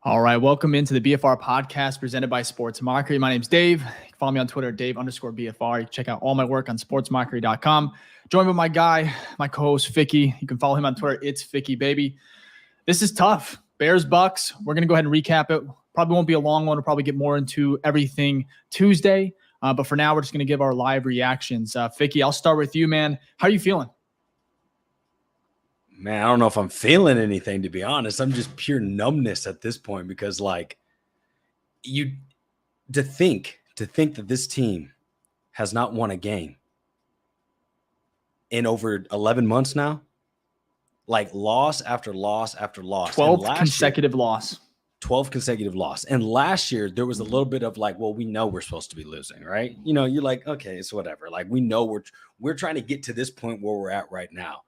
All right, welcome into the BFR podcast presented by Sports Mockery. My name's Dave. You can follow me on Twitter at Dave_BFR. You can check out all my work on sportsmockery.com. Joined with my guy, my co-host Ficky. You can follow him on Twitter. It's Ficky, baby. This is tough. Bears, Bucks. We're going to go ahead and recap it. Probably won't be a long one. We'll probably get more into everything Tuesday. But for now, we're just going to give our live reactions. Ficky, I'll start with you, man. How are you feeling? Man, I don't know if I'm feeling anything, to be honest. I'm just pure numbness at this point because, like, to think that this team has not won a game in over 11 months now, like loss after loss after loss. 12 consecutive loss. 12 consecutive loss. And last year, there was a little bit of like, well, we know we're supposed to be losing, right? You know, you're like, okay, it's whatever. Like, we know we're trying to get to this point where we're at right now.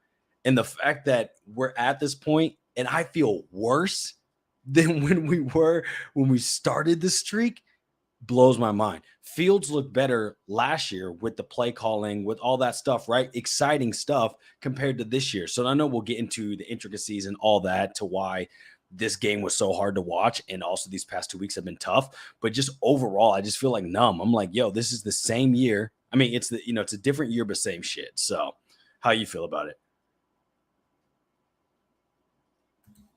And the fact that we're at this point and I feel worse than when we started the streak blows my mind. Fields looked better last year with the play calling, with all that stuff, right? Exciting stuff compared to this year. So I know we'll get into the intricacies and all that to why this game was so hard to watch. And also these past 2 weeks have been tough, but just overall, I just feel like numb. I'm like, yo, this is the same year. I mean, it's a different year, but same shit. So how you feel about it?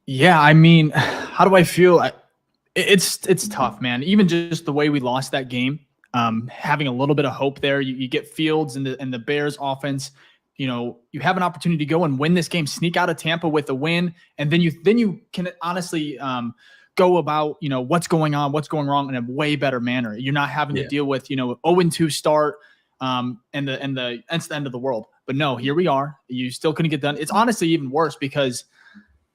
Yeah, I mean, how do I feel? It's tough, man. Even just the way we lost that game, having a little bit of hope there. You get Fields and the Bears offense. You know, you have an opportunity to go and win this game, sneak out of Tampa with a win, and then you can honestly go about what's going on, what's going wrong in a way better manner. You're not having to deal with 0-2 start and it's the end of the world. But no, here we are. You still couldn't get done. It's honestly even worse because.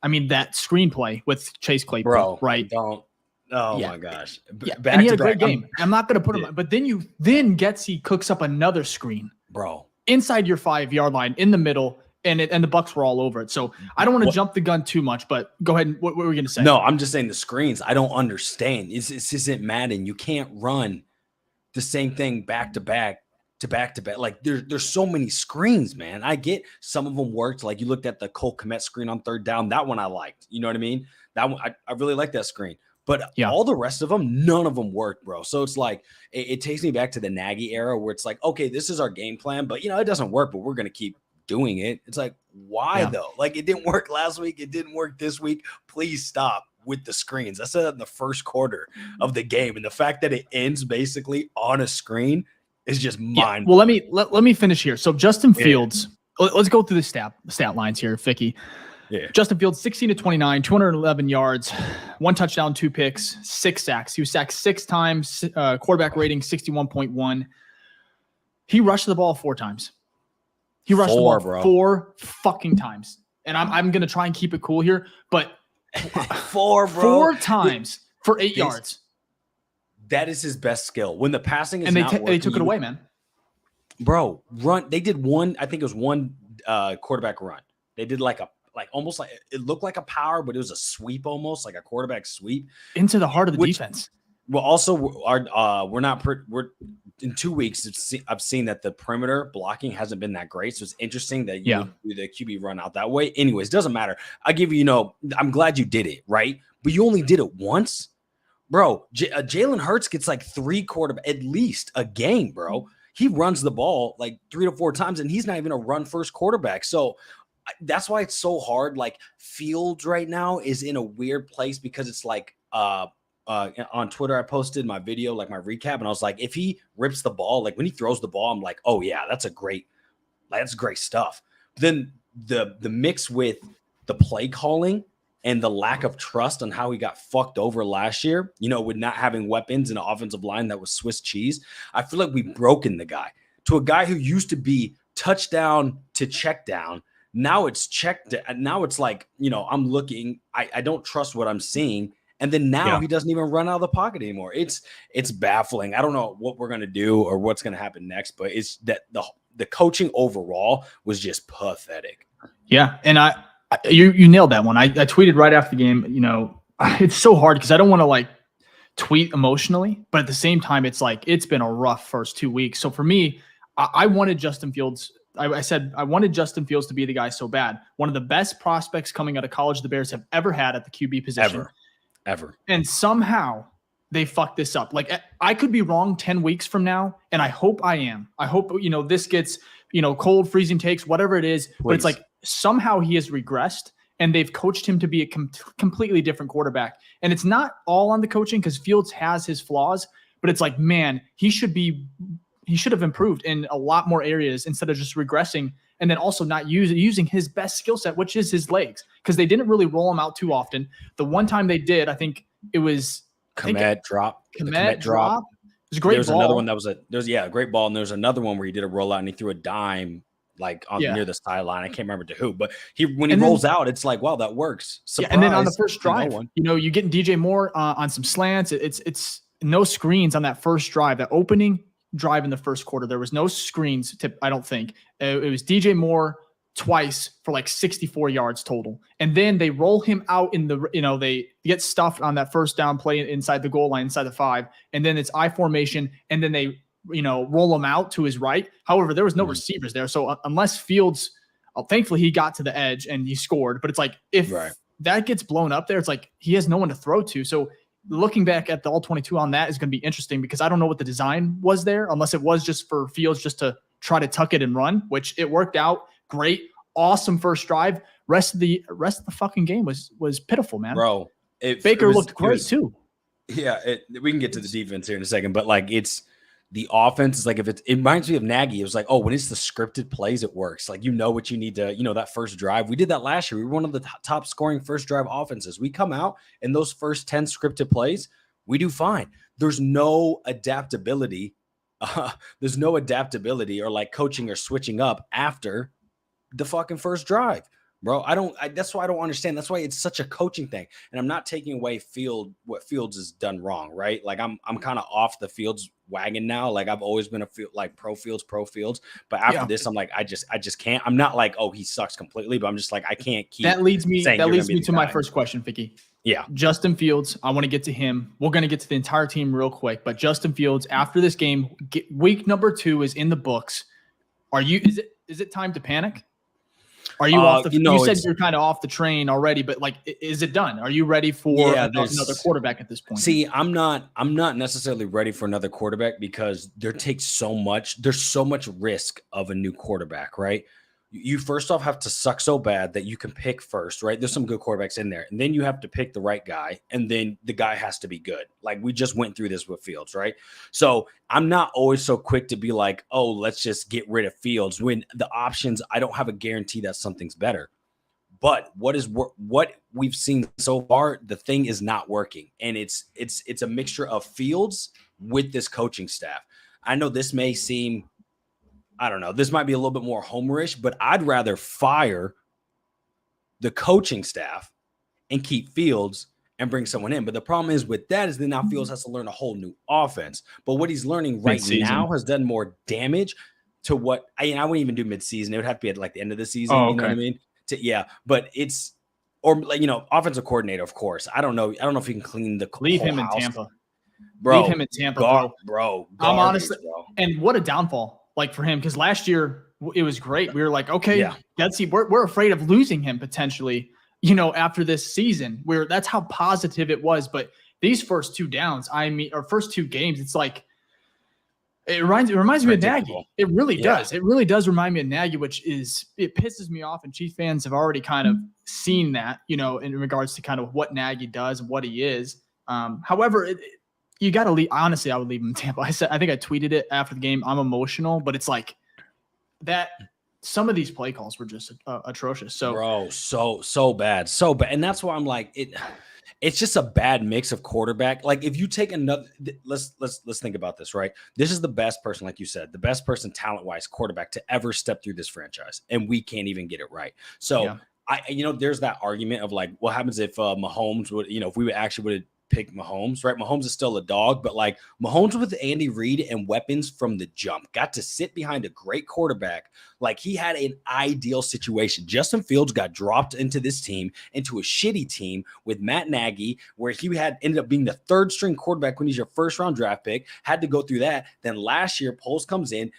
I mean, that screenplay with Chase Claypool, bro, right? My gosh. And he had a great game. I'm not going to put him, but then Getsy cooks up another screen, bro, inside your 5-yard line in the middle, and the Bucks were all over it. So I don't want to jump the gun too much, but go ahead. What were we going to say? No, I'm just saying the screens. I don't understand. This isn't Madden. You can't run the same thing back to back. Like there's so many screens, man. I get some of them worked. Like you looked at the Cole Kmet screen on third down. That one I liked. You know what I mean? That one I really like that screen. But all the rest of them, none of them worked, bro. So it's like it takes me back to the Nagy era where it's like, okay, this is our game plan, but it doesn't work, but we're gonna keep doing it. It's like, why though? Like it didn't work last week, it didn't work this week. Please stop with the screens. I said that in the first quarter of the game, and the fact that it ends basically on a screen. Is just mind. Well, let me finish here. So Justin Fields, let's go through the stat lines here, Ficky. Yeah. Justin Fields, 16-29, 211 yards, 1 touchdown, 2 picks, 6 sacks. He was sacked 6 times. Quarterback rating 61.1. He rushed the ball 4 times. He rushed the ball 4 fucking times. And I'm gonna try and keep it cool here, but 4 times for 8 yards. That is his best skill. When the passing is and not working, they took it away, man. Bro, run. They did one. I think it was one quarterback run. They did almost like it looked like a power, but it was a sweep, almost like a quarterback sweep into the heart of the defense. Well, also we're in 2 weeks. I've seen that the perimeter blocking hasn't been that great, so it's interesting that you do the QB run out that way. Anyways, doesn't matter. I give you, I'm glad you did it, right? But you only did it once. Bro, Jalen Hurts gets like 3 quarterback at least a game, bro. He runs the ball like 3 to 4 times, and he's not even a run first quarterback. So that's why it's so hard. Like Fields right now is in a weird place because it's like on Twitter I posted my video, like my recap, and I was like, if he rips the ball, like when he throws the ball, I'm like, oh yeah, that's great stuff. But then the mix with the play calling and the lack of trust on how he got fucked over last year, with not having weapons and an offensive line that was Swiss cheese. I feel like we've broken the guy to a guy who used to be touchdown to check down. Now it's checked. Now it's like, I'm looking, I don't trust what I'm seeing. And then now he doesn't even run out of the pocket anymore. It's baffling. I don't know what we're going to do or what's going to happen next, but it's that the coaching overall was just pathetic. Yeah. And you nailed that one. I tweeted right after the game, it's so hard because I don't want to tweet emotionally, but at the same time, it's like, it's been a rough first 2 weeks. So for me, I wanted Justin Fields. I said, I wanted Justin Fields to be the guy so bad. One of the best prospects coming out of college the Bears have ever had at the QB position. ever. And somehow they fucked this up. Like, I could be wrong 10 weeks from now, and I hope I am. I hope, this gets, cold, freezing takes, whatever it is. Please. But it's like somehow he has regressed, and they've coached him to be a completely different quarterback. And it's not all on the coaching, because Fields has his flaws, but it's like, man, he should have improved in a lot more areas instead of just regressing, and then also not using his best skill set, which is his legs, because they didn't really roll him out too often. The one time they did, I think it was Komet drop. Komet drop. It was a great ball. There's another one that was a great ball, and there's another one where he did a rollout and he threw a dime near the sideline. I can't remember to who, but when he rolls out, it's like, wow, that works. Surprise. Yeah, and then on the first drive, you getting DJ Moore on some slants. It's no screens on that first drive, that opening drive in the first quarter. There was no screens, I don't think. It was DJ Moore twice for like 64 yards total. And then they roll him out they get stuffed on that first down play inside the goal line, inside the 5. And then it's I formation. And then they, roll him out to his right. However, there was no receivers there. So unless Fields, thankfully he got to the edge and he scored, but it's like, if that gets blown up there, it's like he has no one to throw to. So looking back at the all 22 on that is going to be interesting, because I don't know what the design was there, unless it was just for Fields just to try to tuck it and run, which it worked out great. Awesome first drive. Rest of the fucking game was pitiful, man. Bro, Baker looked great too. Yeah, we can get to the defense here in a second, but like the offense is like, it reminds me of Nagy. It was like, when it's the scripted plays, it works. Like, what you need to, that first drive. We did that last year. We were one of the top scoring first drive offenses. We come out and those first 10 scripted plays, we do fine. There's no adaptability. There's no adaptability or like coaching or switching up after the fucking first drive, bro. That's why I don't understand. That's why it's such a coaching thing. And I'm not taking away what Fields has done wrong, right? Like I'm kind of off the Fields wagon now. Like I've always been pro Fields. But after this, I'm like, I just can't. I'm not like, he sucks completely, but I'm just like, I can't keep. That leads me to my first question, Ficky. Yeah. Justin Fields, I want to get to him. We're going to get to the entire team real quick, but Justin Fields, after this game, week number 2 is in the books. Is it time to panic? Are you off the? You said you're kind of off the train already, but like, is it done? Are you ready for another quarterback at this point? See, I'm not necessarily ready for another quarterback, because there's so much risk of a new quarterback, right? You first off have to suck so bad that you can pick first, right? There's some good quarterbacks in there, and then you have to pick the right guy, and then the guy has to be good. Like we just went through this with Fields, right? So I'm not always so quick to be like, let's just get rid of Fields, when the options, I don't have a guarantee that something's better. But what we've seen so far, the thing is not working, and it's a mixture of Fields with this coaching staff. I know this may seem, I don't know, this might be a little bit more homerish, but I'd rather fire the coaching staff and keep Fields and bring someone in. But the problem is with that is that now Fields has to learn a whole new offense. But what he's learning right now has done more damage to what I wouldn't even do midseason. It would have to be at like the end of the season. You know what I mean? But it's, or offensive coordinator, of course. I don't know if he can clean the leave him house. In Tampa. Bro, leave him in Tampa, bro. I'm honestly, and what a downfall. Like for him, because last year it was great. We were like, okay, let's see. We're afraid of losing him potentially, after this season. That's how positive it was. But these first 2 downs, or first 2 games, it's like it reminds me of Nagy. It really does. It really does remind me of Nagy, it pisses me off. And Chiefs fans have already kind of seen that, in regards to kind of what Nagy does and what he is. However, you got to leave. Honestly, I would leave him in Tampa. I think I tweeted it after the game. I'm emotional, but it's like that. Some of these play calls were just atrocious. So, bro, so bad. And that's why I'm like, it's just a bad mix of quarterback. Like if you take another, let's think about this, right? This is the best person, like you said, the best person talent-wise quarterback to ever step through this franchise. And we can't even get it right. So there's that argument of like, what happens if Mahomes would, if we actually would pick Mahomes, right? Mahomes is still a dog, but like Mahomes with Andy Reid and weapons from the jump, got to sit behind a great quarterback. Like he had an ideal situation. Justin Fields got dropped into this team, into a shitty team with Matt Nagy, where he ended up being the 3rd string quarterback when he's your 1st round draft pick, had to go through that. Then last year, Poles comes in,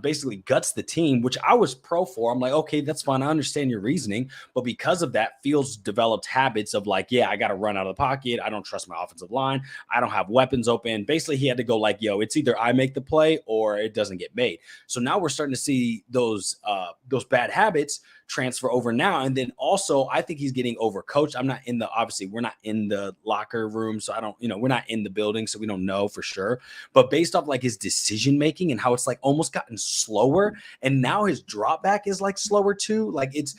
basically guts the team, which I was pro for. I'm like, okay, that's fine. I understand your reasoning. But because of that, Fields developed habits of like, yeah, I got to run out of the pocket. I don't trust my offensive line. I don't have weapons open. Basically, he had to go like, yo, it's either I make the play or it doesn't get made. So now we're starting to see those bad habits transfer over now. And then also, I think he's getting overcoached. Obviously, we're not in the locker room. So we're not in the building. So we don't know for sure. But based off like his decision making and how it's like almost gotten slower. And now his drop back is like slower too. Like it's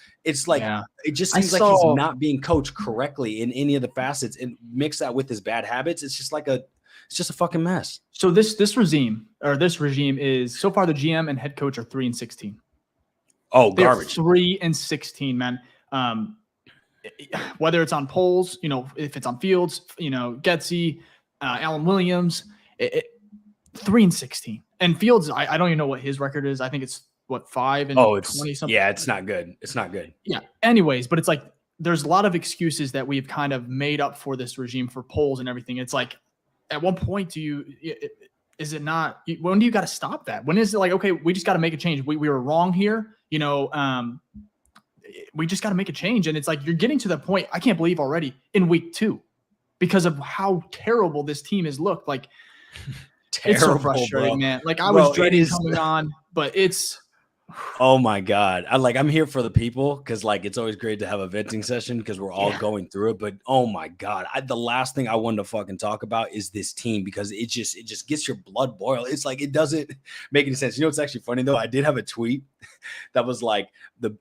like, it just seems like he's not being coached correctly in any of the facets, and mix that with his bad habits. It's just a fucking mess. So this regime is, so far the GM and head coach are 3-16. Oh, garbage. 3-16, man. Whether it's on polls, if it's on Fields, Getsy, Alan Williams, 3-16. And Fields, I don't even know what his record is. I think it's 5-20 something. Yeah, it's not good. It's not good. Yeah. Anyways, but it's like there's a lot of excuses that we've kind of made up for this regime for polls and everything. It's like, at one point, is it not? When do you got to stop that? When is it like, okay, we just got to make a change? We were wrong here. We just got to make a change. And it's like, you're getting to the point, I can't believe already in week 2, because of how terrible this team has looked. Like, it's so frustrating, bro. Man. Like, I was dreading coming on, but it's. Oh my God. I'm here for the people, because like it's always great to have a venting session because we're all going through it. But oh my God, the last thing I wanted to fucking talk about is this team, because it just gets your blood boil. It's like, it doesn't make any sense. It's actually funny though. I did have a tweet that was like the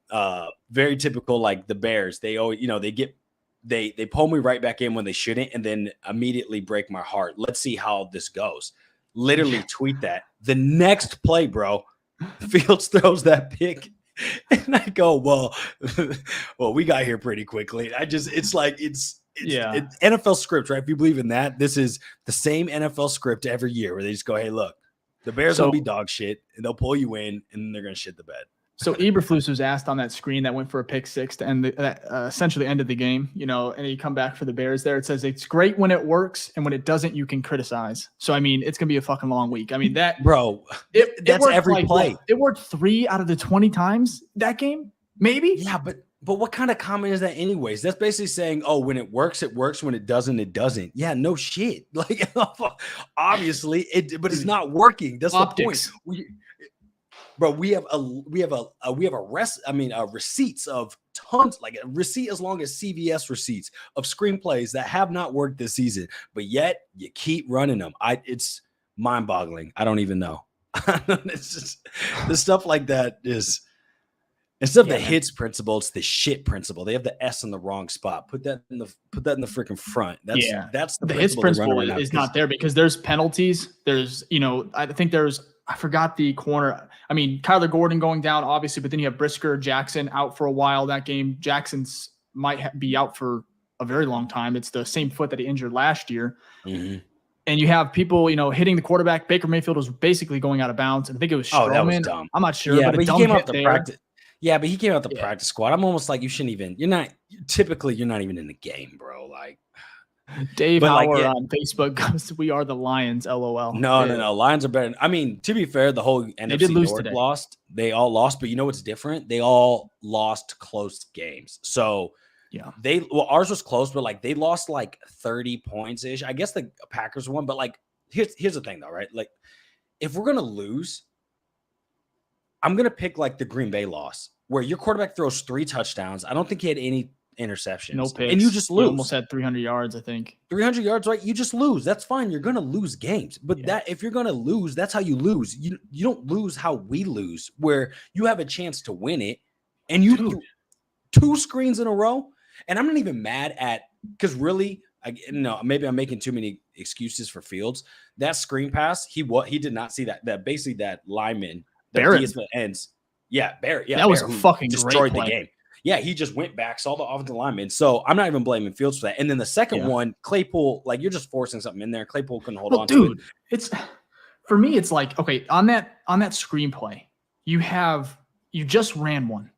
very typical, like the Bears. They always, they pull me right back in when they shouldn't, and then immediately break my heart. Let's see how this goes. Literally tweet that. The next play, bro. Fields throws that pick, and I go, well, we got here pretty quickly. It's NFL script, right? If you believe in that, this is the same NFL script every year, where they just go, hey, look, the Bears will be dog shit, and they'll pull you in, and then they're going to shit the bed. So Eberflus was asked on that screen that went for a pick 6 to end essentially ended the game, and you come back for the Bears there. It says it's great when it works, and when it doesn't, you can criticize. So, I mean, it's going to be a fucking long week. I mean, that's every play. It worked 3 out of the 20 times that game, maybe? Yeah, but what kind of comment is that anyways? That's basically saying, oh, when it works, it works. When it doesn't, it doesn't. Yeah, no shit. Like, obviously, but it's not working. That's optics. The point. Bro, we have receipts of tons, like a receipt as long as CVS receipts of screenplays that have not worked this season, but yet you keep running them. It's mind-boggling. I don't even know. It's just the stuff like that is, instead of the hits principle, it's the shit principle. They have the S in the wrong spot. Put that in the freaking front. That's the hits principle is not there, because there's penalties. There's, I forgot the corner. I mean, Kyler Gordon going down, obviously, but then you have Brisker, Jackson out for a while that game. Jackson's might be out for a very long time. It's the same foot that he injured last year. Mm-hmm. And you have people, hitting the quarterback. Baker Mayfield was basically going out of bounds. I think it was Strowman. Oh, that was dumb. I'm not sure. Yeah, but he came out the practice. Yeah, but he came out the practice squad. I'm almost like, you're not even in the game, bro. Like, Dave Howard on Facebook goes, we are the Lions, LOL. No. Lions are better. I mean, to be fair, the whole NFC North lost. They all lost, but you know what's different? They all lost close games. So ours was close, but like they lost like 30 points ish. I guess the Packers won, but like here's the thing though, right? Like, if we're gonna lose, I'm gonna pick like the Green Bay loss, where your quarterback throws 3 touchdowns. I don't think he had any interceptions. No picks. And you just lose. He almost had 300 yards, I think. 300 yards, right? You just lose. That's fine. You're going to lose games. But that if you're going to lose, that's how you lose. You don't lose how we lose, where you have a chance to win it, and you do 2 screens in a row. And I'm not even mad at, because really, maybe I'm making too many excuses for Fields. That screen pass, he did not see that basically that lineman, Barrett ends. Yeah, Barrett. Yeah, that was a fucking destroyed great play. The game. Yeah, he just went back, saw the offensive lineman. So I'm not even blaming Fields for that. And then the second one, Claypool, like, you're just forcing something in there. Claypool couldn't hold on to it. It's, for me, it's like, okay, on that screenplay, you just ran one,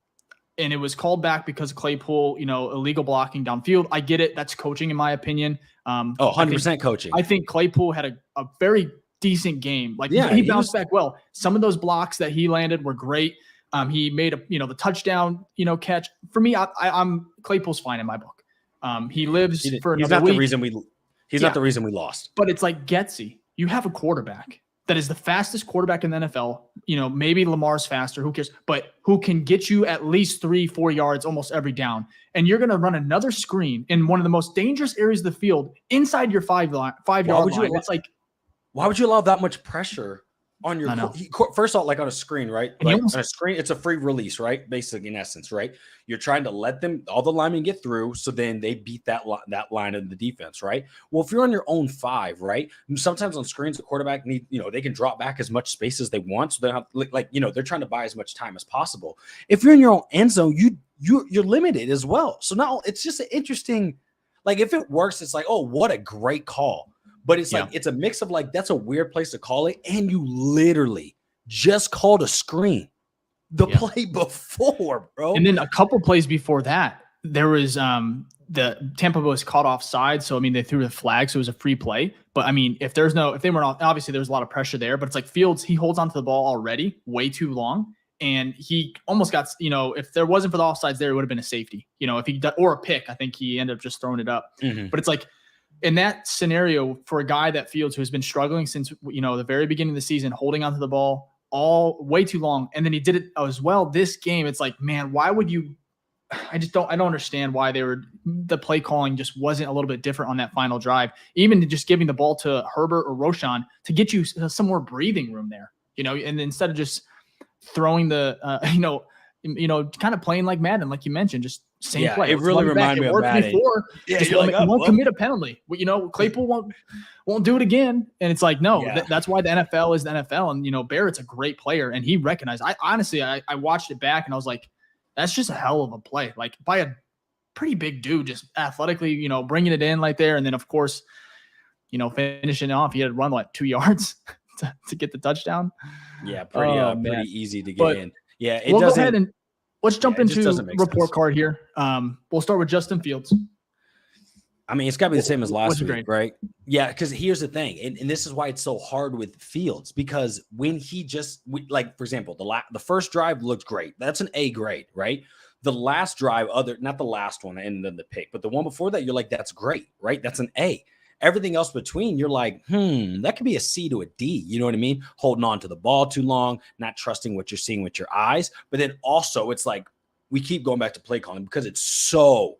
and it was called back because Claypool, illegal blocking downfield. I get it. That's coaching, in my opinion. 100% coaching. I think Claypool had a very decent game. Like Yeah, he bounced back well. Some of those blocks that he landed were great. He made the touchdown, catch. For me, I'm Claypool's fine in my book. He lives for another week. He's not the reason we lost. But it's like Getsy. You have a quarterback that is the fastest quarterback in the NFL. Maybe Lamar's faster. Who cares? But who can get you at least 3-4 yards almost every down. And you're going to run another screen in one of the most dangerous areas of the field inside your 5-yard line. It's like, why would you allow that much pressure on your first off, like on a screen, right? Like on a screen, it's a free release, right? Basically, in essence, right? You're trying to let all the linemen get through, so then they beat that line of the defense, right? Well, if you're on your own 5, right? Sometimes on screens, the quarterback they can drop back as much space as they want, so they have they're trying to buy as much time as possible. If you're in your own end zone, you're limited as well. So now it's just an interesting, like if it works, it's like, oh, what a great call. But it's like, it's a mix of like, that's a weird place to call it. And you literally just called a screen the play before, bro. And then a couple plays before that, there was the Tampa was caught offside. So, they threw the flag. So it was a free play. But if they weren't, obviously there's a lot of pressure there, but it's like Fields, he holds onto the ball already way too long. And he almost got, if there wasn't for the offsides there, it would have been a safety, or a pick. I think he ended up just throwing it up. Mm-hmm. But it's like, in that scenario, for a guy that Fields, who has been struggling since the very beginning of the season, holding onto the ball all way too long, and then he did it as well this game. It's like, man, why would you? I don't understand why the play calling just wasn't a little bit different on that final drive. Even just giving the ball to Herbert or Roshan to get you some more breathing room there, and instead of just throwing the kind of playing like Madden, like you mentioned, just same play. It really reminded me of Madden. You won't commit a penalty. Claypool won't do it again. And it's like, no, that's why the NFL is the NFL. And, Barrett's a great player. And he recognized, I watched it back and I was like, that's just a hell of a play. Like by a pretty big dude, just athletically, bringing it in right there. And then, of course, finishing off, he had to run 2 yards to get the touchdown. Yeah, pretty easy to get in. Yeah, we'll go ahead and let's jump into report card here. We'll start with Justin Fields. It's got to be the same as last week, right? Yeah, because here's the thing, and this is why it's so hard with Fields, because when he for example, the first drive looked great. That's an A grade, right? The last drive, not the last one and then the pick, but the one before that, you're like, that's great, right? That's an A. Everything else between, you're like, that could be a C to a D. You know what I mean? Holding on to the ball too long, not trusting what you're seeing with your eyes. But then also it's like, we keep going back to play calling because it's so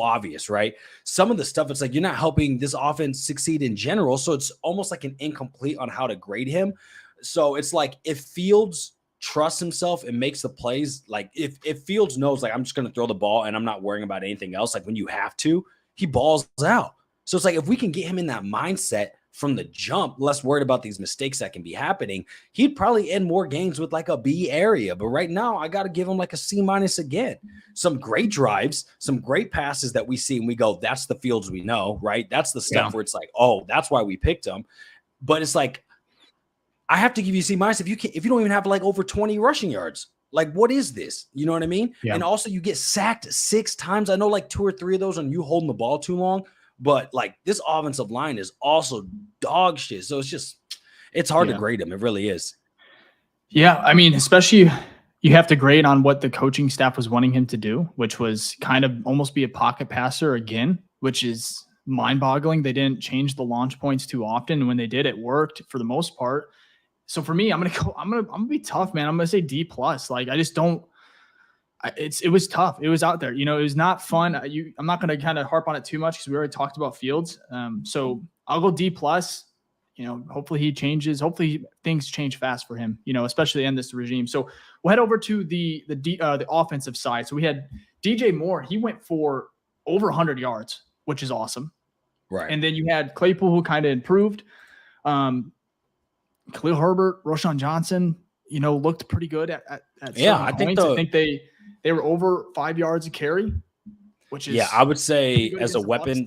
obvious, right? Some of the stuff, it's like, you're not helping this offense succeed in general. So it's almost like an incomplete on how to grade him. So it's like, if Fields trusts himself and makes the plays, like if Fields knows, like, I'm just going to throw the ball and I'm not worrying about anything else, like when you have to, he balls out. So it's like, if we can get him in that mindset from the jump, less worried about these mistakes that can be happening, he'd probably end more games with like a B area. But right now, I got to give him like a C- again. Some great drives, some great passes that we see and we go, that's the Fields we know, right? That's the stuff where it's like, oh, that's why we picked him. But it's like, I have to give you C- if you don't even have like over 20 rushing yards. Like, what is this? You know what I mean? Yeah. And also, you get sacked 6 times. I know like 2 or 3 of those on you holding the ball too long. But like, this offensive line is also dog shit. So it's hard to grade him. It really is. Yeah. Especially you have to grade on what the coaching staff was wanting him to do, which was kind of almost be a pocket passer again, which is mind boggling. They didn't change the launch points too often. And when they did, it worked for the most part. So for me, I'm going to be tough, man. I'm going to say D+. Like, I just don't, it was tough. It was out there. It was not fun. I'm not going to kind of harp on it too much because we already talked about Fields. So I'll go D+. Hopefully he changes. Hopefully things change fast for him, especially in this regime. So we'll head over to the offensive side. So we had DJ Moore. He went for over 100 yards, which is awesome. Right. And then you had Claypool, who kind of improved. Khalil Herbert, Roshan Johnson, looked pretty good at I think they were over 5 yards a carry, which is I would say as a weapon.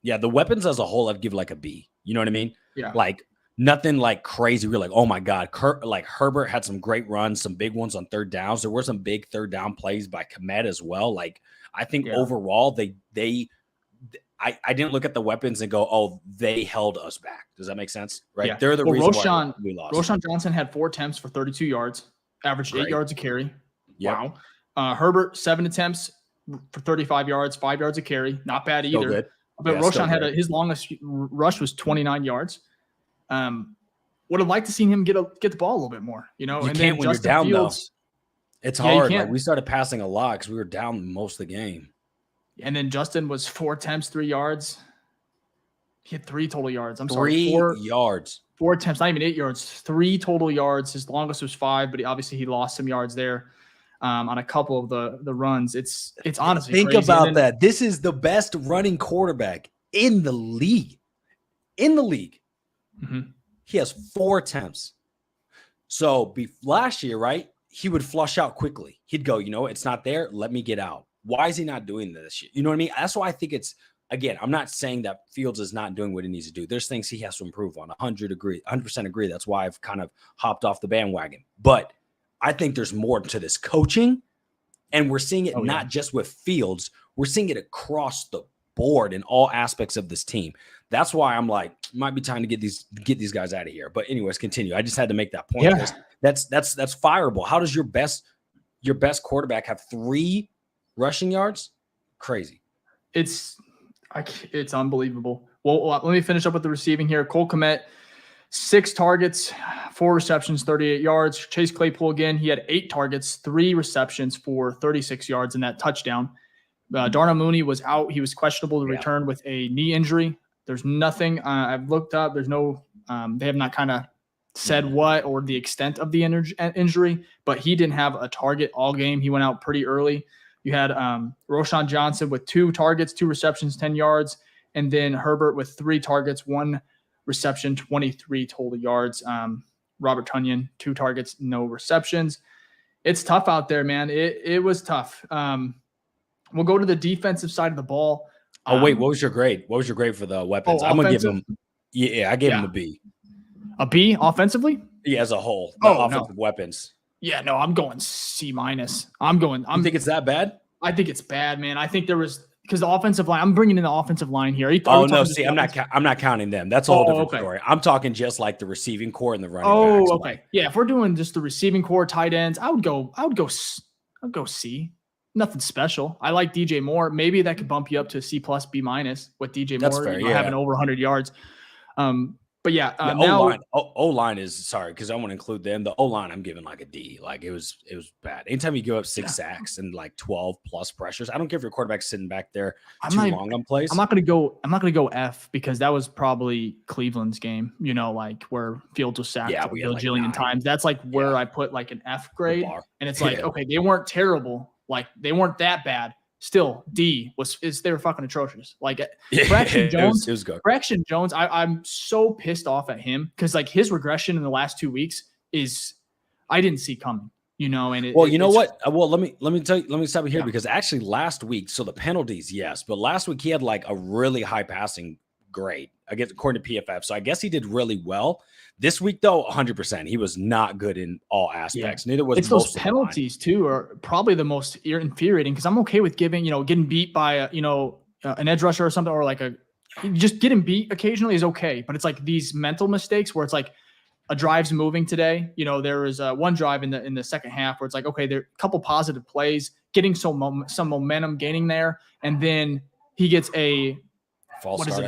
Yeah, the weapons as a whole, I'd give like a B. You know what I mean? Yeah. Like nothing like crazy. We're like, oh my God. Like Herbert had some great runs, some big ones on third downs. There were some big third down plays by Komet as well. Like I think overall I didn't look at the weapons and go, oh, they held us back. Does that make sense? Right? Yeah. They're the reason why we lost. Roshan Johnson had 4 attempts for 32 yards, averaged 8 yards a carry. Yep. Wow. Herbert, 7 attempts for 35 yards, 5 yards a carry. Not bad either. Still good. But Roshan had his longest rush was 29 yards. Would have liked to see him get the ball a little bit more. You can't when you're down, Fields, though. It's hard. Like, we started passing a lot because we were down most of the game. And then Justin was 4 attempts, 3 yards. He had 3 total yards. I'm 3 sorry. 4 yards. 4 attempts, not even 8 yards. 3 total yards. His longest was 5, but obviously he lost some yards there on a couple of the runs. It's honestly think crazy. about that. This is the best running quarterback in the league. Mm-hmm. He has 4 attempts. So last year, right? He would flush out quickly. He'd go, it's not there. Let me get out. Why is he not doing this? You know what I mean? That's why I think it's, again, I'm not saying that Fields is not doing what he needs to do. There's things he has to improve on. 100% agree. That's why I've kind of hopped off the bandwagon. But I think there's more to this coaching. And we're seeing it not just with Fields. We're seeing it across the board in all aspects of this team. That's why I'm like, might be time to get these guys out of here. But anyways, continue. I just had to make that point. Yeah. That's fireable. How does your best quarterback have 3 rushing yards? Crazy. It's unbelievable. Well, let me finish up with the receiving here. Cole Kmet, 6 targets, 4 receptions, 38 yards. Chase Claypool again, he had 8 targets, 3 receptions for 36 yards in that touchdown. Darnell Mooney was out. He was questionable to return with a knee injury. There's nothing I've looked up. There's no they have not kind of said what or the extent of the injury, but he didn't have a target all game. He went out pretty early. You had Roshan Johnson with 2 targets, 2 receptions, 10 yards, and then Herbert with 3 targets, 1 reception, 23 total yards. Robert Tonyan, 2 targets, no receptions. It's tough out there, man. It was tough. We'll go to the defensive side of the ball. Oh, wait, what was your grade? What was your grade for the weapons? I'm going to give him – I gave him a B. A B offensively? Yeah, as a whole. The offensive weapons. Yeah, no, I'm going C-. You think it's that bad? I think it's bad, man. I think there was – because the offensive line – I'm bringing in the offensive line here. See, I'm not counting them. That's a whole different story. I'm talking just like the receiving core and the running backs. Oh, okay. Yeah, if we're doing just the receiving core, tight ends, I would go C. Nothing special. I like DJ Moore. Maybe that could bump you up to C+, B- with DJ Moore having over 100 yards. But yeah, the O-line is sorry because I want to include them. The O-line I'm giving like a D. Like it was bad. Anytime you give up 6 sacks and like 12 plus pressures, I don't care if your quarterback's sitting back there long on plays. I'm not gonna go F because that was probably Cleveland's game. Like where Fields was sacked a bajillion times. That's like where I put like an F grade, and it's like okay, they weren't terrible. Like they weren't that bad. Still, D they were fucking atrocious. Like Braxton Jones, it was good. Braxton Jones, I'm so pissed off at him because like his regression in the last 2 weeks is I didn't see coming. And what? Well, let me stop you here because actually last week, so the penalties, yes, but last week he had like a really high passing grade, I guess according to PFF. So I guess he did really well. This week, though, 100%, he was not good in all aspects. Neither was those penalties too are probably the most infuriating because I'm okay with getting beat by an edge rusher or something or like just getting beat occasionally is okay, but it's like these mental mistakes where it's like a drive's moving today. There was one drive in the second half where it's like okay, there are a couple positive plays, getting some momentum gaining there, and then he gets a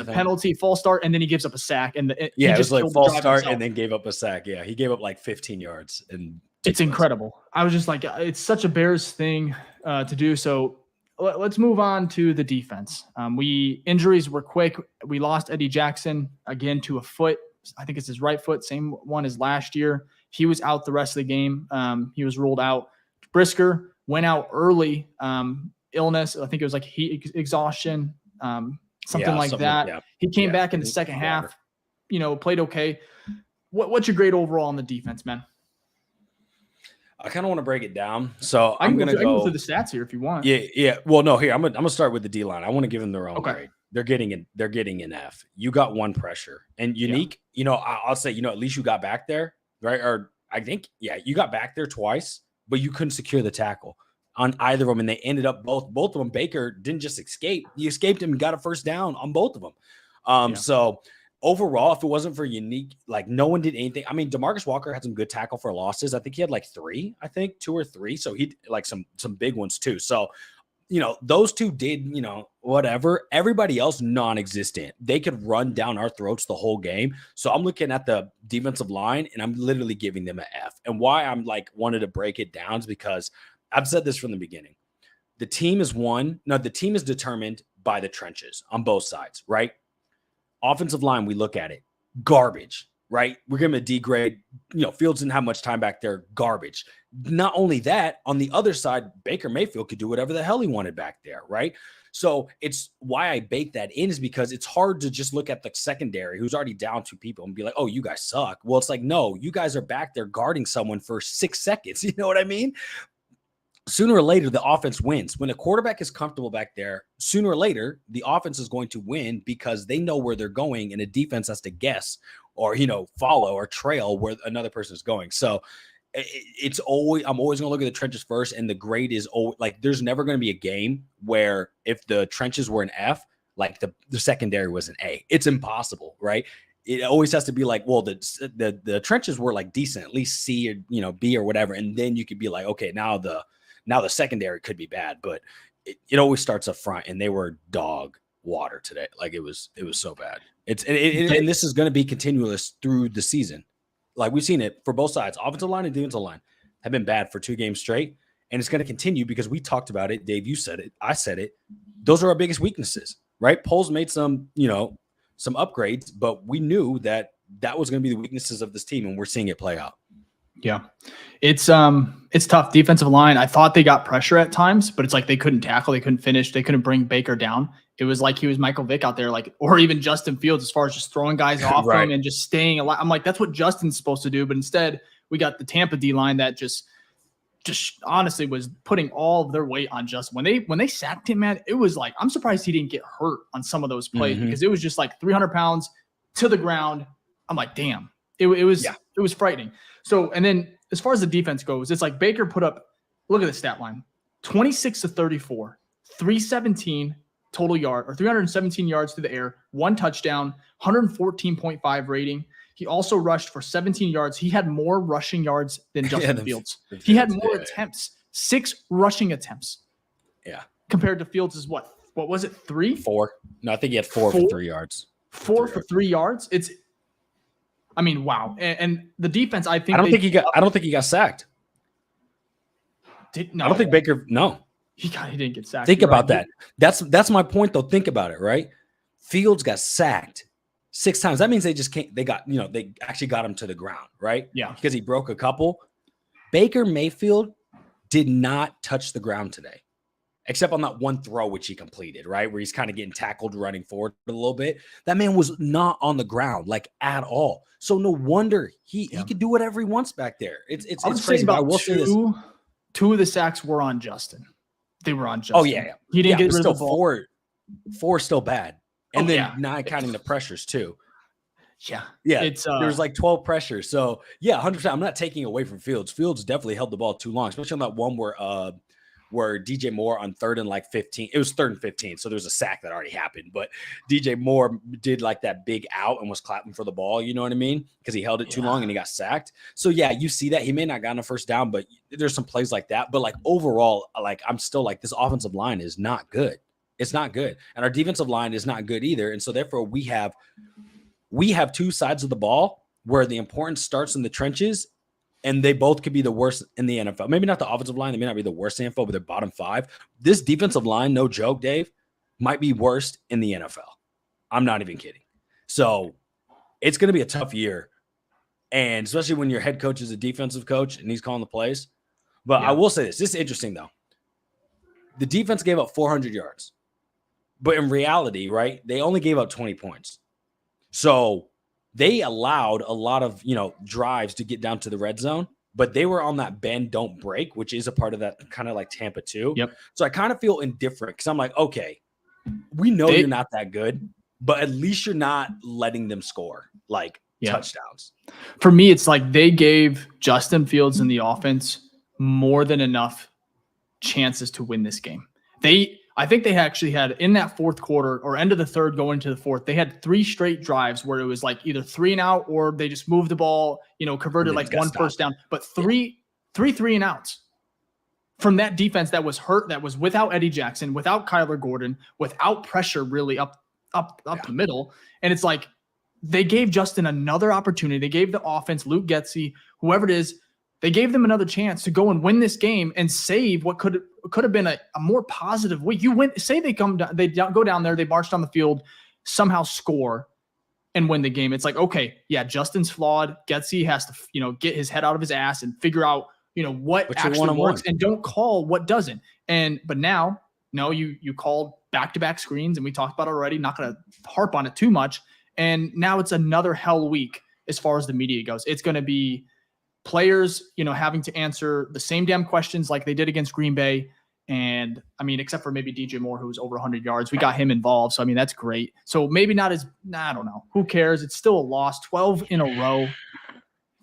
penalty, false start, and then he gives up a sack. And it was like false start and then gave up a sack. Yeah, he gave up like 15 yards. And it's incredible. I was just like, it's such a Bears thing to do. So let's move on to the defense. Injuries were quick. We lost Eddie Jackson again to a foot. I think it's his right foot, same one as last year. He was out the rest of the game. He was ruled out. Brisker went out early. Illness. I think it was like heat exhaustion. Something like that. Yeah. He came back in the second half, played okay. What's your grade overall on the defense, man? I kind of want to break it down. So I'm going to go through the stats here if you want. Yeah. Well, no, here, I'm going to start with the D-line. I want to give them their own grade. They're getting an F. You got 1 pressure. And Unique, I'll say, at least you got back there, right? Or I think, you got back there twice, but you couldn't secure the tackle. on either of them, and they ended up both of them. Baker didn't just escape; he escaped him and got a first down on both of them. So overall, if it wasn't for unique, like no one did anything. I mean, DeMarcus Walker had some good tackle for losses. I think he had like 2 or 3. So he like some big ones too. So, those two did, whatever. Everybody else non-existent. They could run down our throats the whole game. So I'm looking at the defensive line and I'm literally giving them an F. And why I'm like wanted to break it down is because I've said this from the beginning. The team is determined by the trenches on both sides, right? Offensive line, we look at it, garbage, right? We're going to degrade. Fields didn't have much time back there, garbage. Not only that, on the other side, Baker Mayfield could do whatever the hell he wanted back there, right? So it's why I bake that in is because it's hard to just look at the secondary who's already down 2 people and be like, oh, you guys suck. Well, it's like, no, you guys are back there guarding someone for 6 seconds. You know what I mean? Sooner or later, the offense wins. When a quarterback is comfortable back there, sooner or later, the offense is going to win because they know where they're going, and a defense has to guess or, follow or trail where another person is going. So I'm always going to look at the trenches first, and the grade is always like there's never going to be a game where if the trenches were an F, like the secondary was an A. It's impossible, right? It always has to be like, well, the trenches were like decent, at least C or B or whatever, and then you could be like, okay, now the secondary could be bad, but it always starts up front, and they were dog water today. Like it was so bad. And this is going to be continuous through the season. Like we've seen it for both sides. Offensive line and defensive line have been bad for 2 games straight, and it's going to continue because we talked about it. Dave, you said it. I said it. Those are our biggest weaknesses, right? Poles made some upgrades, but we knew that was going to be the weaknesses of this team, and we're seeing it play out. Yeah. It's tough. Defensive line, I thought they got pressure at times, but it's like they couldn't tackle, they couldn't finish, they couldn't bring Baker down. It was like he was Michael Vick out there, or even Justin Fields as far as just throwing guys off right. him and just staying alive. I'm like, that's what Justin's supposed to do. But instead, we got the Tampa D line that just honestly was putting all of their weight on Justin. When they sacked him, man, it was like, I'm surprised he didn't get hurt on some of those plays because it was just like 300 pounds to the ground. I'm like, damn, it was frightening. So, and then as far as the defense goes, it's like Baker put up, look at the stat line, 26 to 34, 317 total yard or 317 yards through the air, 1 touchdown, 114.5 rating. He also rushed for 17 yards. He had more rushing yards than Justin Fields. He had more attempts, 6 rushing attempts. Yeah. Compared to Fields is what was it? 3? 4. No, I think he had 4 for 3 yards. 4 for 3 yards. Wow. And the defense, I think I don't think he got sacked. I don't think Baker. No, he didn't get sacked. Think about that. That's my point, though. Think about it, right? Fields got sacked 6 times. That means they just can't. They got they actually got him to the ground, right? Yeah, because he broke a couple. Baker Mayfield did not touch the ground today, except on that one throw which he completed, right, where he's kind of getting tackled, running forward a little bit. That man was not on the ground like at all. So no wonder he could do whatever he wants back there. It's crazy. But I will say this: 2 of the sacks were on Justin. They were on Justin. Oh yeah. He didn't get rid of the ball. 4 still bad, and not counting the pressures too. Yeah. It's there was like 12 pressures. So 100%. I'm not taking away from Fields. Fields definitely held the ball too long, especially on that one where DJ Moore on 3rd and like 15, it was 3rd and 15. So there was a sack that already happened, but DJ Moore did like that big out and was clapping for the ball. You know what I mean? Because he held it too long and he got sacked. So you see that he may not gotten a first down, but there's some plays like that. But like overall, like I'm still like this offensive line is not good. It's not good. And our defensive line is not good either. And so therefore we have 2 sides of the ball where the importance starts in the trenches. And they both could be the worst in the NFL. Maybe not the offensive line. They may not be the worst in the NFL, but they're bottom 5. This defensive line, no joke, Dave, might be worst in the NFL. I'm not even kidding. So it's going to be a tough year. And especially when your head coach is a defensive coach and he's calling the plays. But I will say this. This is interesting, though. The defense gave up 400 yards. But in reality, right, they only gave up 20 points. So they allowed a lot of, drives to get down to the red zone, but they were on that bend, don't break, which is a part of that kind of like Tampa too. Yep. So I kind of feel indifferent because I'm like, okay, we know you're not that good, but at least you're not letting them score like touchdowns. For me, it's like they gave Justin Fields in the offense more than enough chances to win this game. I think they actually had in that fourth quarter or end of the third going into the fourth, they had 3 straight drives where it was like either 3 and out or they just moved the ball, converted like 1 first down, but three 3 and outs from that defense that was hurt, that was without Eddie Jackson, without Kyler Gordon, without pressure really up the middle. And it's like they gave Justin another opportunity. They gave the offense, Luke Getsy, whoever it is, they gave them another chance to go and win this game and save what could have been a more positive week. Say they go down there, they march down the field, somehow score and win the game. It's like, okay, yeah, Justin's flawed. Getsy has to, get his head out of his ass and figure out, what actually works and don't call what doesn't. But now, no, you called back-to-back screens, and we talked about it already. Not going to harp on it too much. And now it's another hell week as far as the media goes. It's going to be players, having to answer the same damn questions like they did against Green Bay. And I mean, except for maybe DJ Moore, who was over 100 yards, we got him involved. So, I mean, that's great. So maybe not as, I don't know. Who cares? It's still a loss, 12 in a row.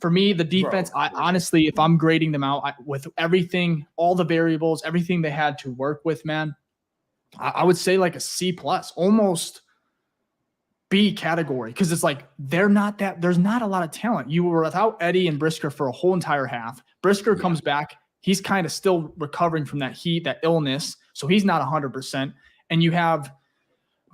For me, the defense, honestly, if I'm grading them out with everything, all the variables, everything they had to work with, man, I would say like a C+, almost B category, because it's like there's not a lot of talent. You were without Eddie and Brisker for a whole entire half. Brisker comes back. He's kind of still recovering from that heat, that illness, so he's not 100%. And you have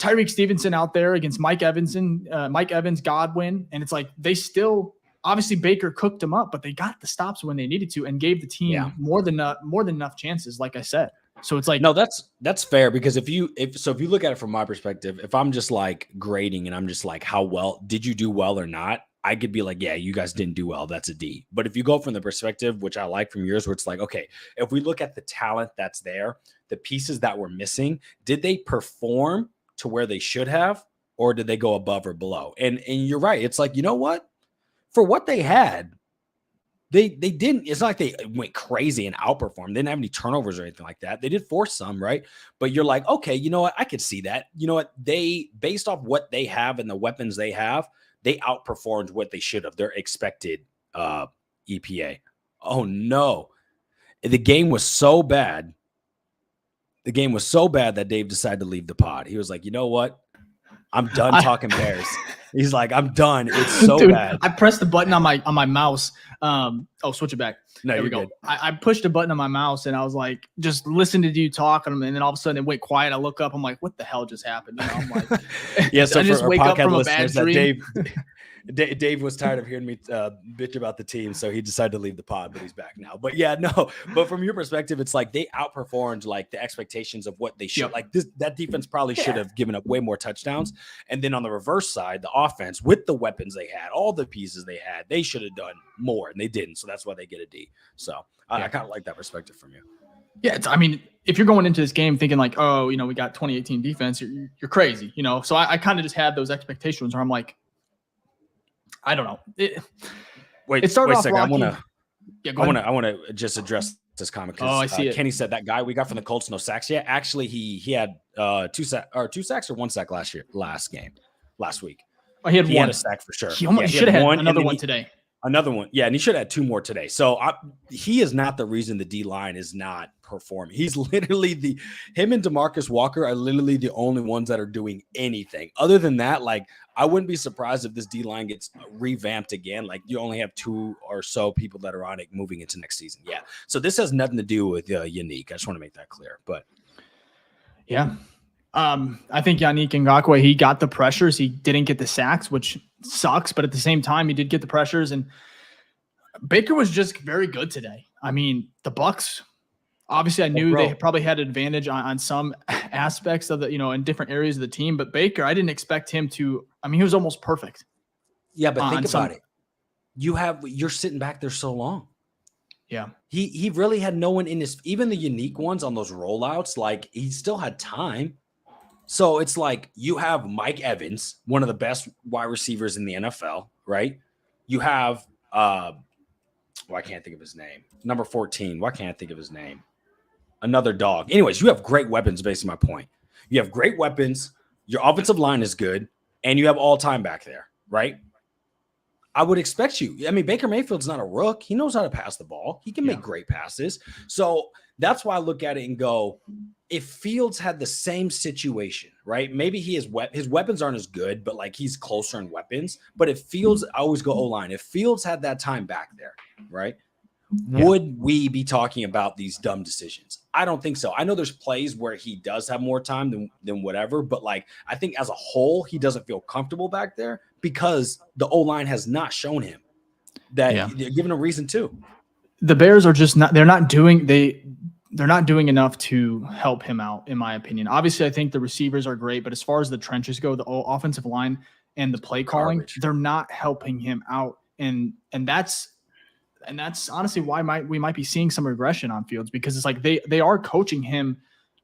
Tyreek Stevenson out there against Mike Evans, Godwin, and it's like they still obviously Baker cooked them up, but they got the stops when they needed to and gave the team more than enough chances, like I said. So it's like, no, that's fair, because if you look at it from my perspective, if I'm just like grading and I'm just like, how well did you do well or not, I could be like, yeah, you guys didn't do well. That's a D. But if you go from the perspective, which I like from yours, where it's like, okay, if we look at the talent that's there, the pieces that were missing, did they perform to where they should have, or did they go above or below? And you're right. It's like, you know what? For what they had, they didn't. It's not like they went crazy and outperformed. They didn't have any turnovers or anything like that. They did force some, right? But you're like, okay, you know what? I could see that. You know what? They, based off what they have and the weapons they have, they outperformed what they should have. Their expected EPA. Oh no, the game was so bad. The game was so bad that Dave decided to leave the pod. He was like, you know what? I'm done talking Bears. He's like, I'm done. It's so bad. I pressed the button on my mouse. Switch it back. No, there we go. I pushed a button on my mouse and I was like, just listening to you talk, and then all of a sudden it went quiet. I look up. I'm like, what the hell just happened? I'm like, yeah. So I just wake up from a bad dream. Dave was tired of hearing me bitch about the team, so he decided to leave the pod, but he's back now. But yeah, no. But from your perspective, it's like they outperformed like the expectations of what they should. Yep. Like that defense probably should have given up way more touchdowns. And then on the reverse side, the offense with the weapons they had, all the pieces they had, they should have done more, and they didn't. So that's why they get a D. So I kind of like that perspective from you. Yeah, I mean, if you're going into this game thinking like, oh, we got 2018 defense, you're crazy, So I kind of just had those expectations where I'm like, I don't know. It started off rocky. I want to just address this comment because Kenny said that guy we got from the Colts, no sacks yet. Actually, he had 2 sacks or 1 sack last week. Oh, he had 1 sack for sure. He should have had another one today. Another one. Yeah, and he should have had 2 more today. So he is not the reason the D-line is not performing. He's literally him and DeMarcus Walker are literally the only ones that are doing anything. Other than that, like, I wouldn't be surprised if this D-line gets revamped again. Like, you only have 2 or so people that are on it moving into next season. Yeah. So this has nothing to do with Yannick. I just want to make that clear. But yeah. I think Yannick Ngakoue, he got the pressures. He didn't get the sacks, which sucks. But at the same time, he did get the pressures. And Baker was just very good today. I mean, the Bucs, obviously I knew they probably had an advantage on some aspects of the, in different areas of the team. But Baker, I didn't expect him to. I mean, he was almost perfect. Yeah, but think about it. You're sitting back there so long. Yeah. He really had no one in his, even the unique ones on those rollouts, like he still had time. So it's like you have Mike Evans, one of the best wide receivers in the NFL, right? You have, I can't think of his name. Number 14. Why can't I think of his name? Another dog. Anyways, you have great weapons, based on my point. You have great weapons. Your offensive line is good, and you have all time back there, right? I would expect you. I mean, Baker Mayfield's not a rook. He knows how to pass the ball. He can make great passes. So That's why I look at it and go, if Fields had the same situation, right? Maybe his weapons aren't as good, but like he's closer in weapons. But if Fields, I always go O-line. If Fields had that time back there, right? Would we be talking about these dumb decisions? I don't think so. I know there's plays where he does have more time than whatever, but like I think as a whole, he doesn't feel comfortable back there because the O-line has not shown him that they're giving a reason to. The Bears are just not, they're not doing enough to help him out, in my opinion. Obviously, I think the receivers are great, but as far as the trenches go, the offensive line and the play calling, they're not helping him out. And that's honestly why we might be seeing some regression on Fields, because it's like they are coaching him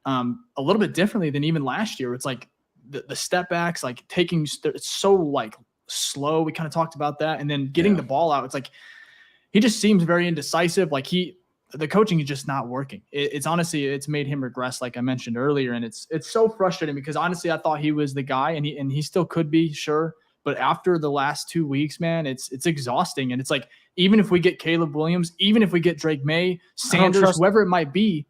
a little bit differently than even last year. It's like the step backs, like it's so like slow. We kind of talked about that. And then getting the ball out, it's like he just seems very indecisive. Like the coaching is just not working. It's honestly, it's made him regress, like I mentioned earlier. And it's so frustrating because honestly, I thought he was the guy, and he still could be, sure. But after the last 2 weeks, man, it's exhausting. And it's like, even if we get Caleb Williams, even if we get Drake May, Sanders, whoever it might be,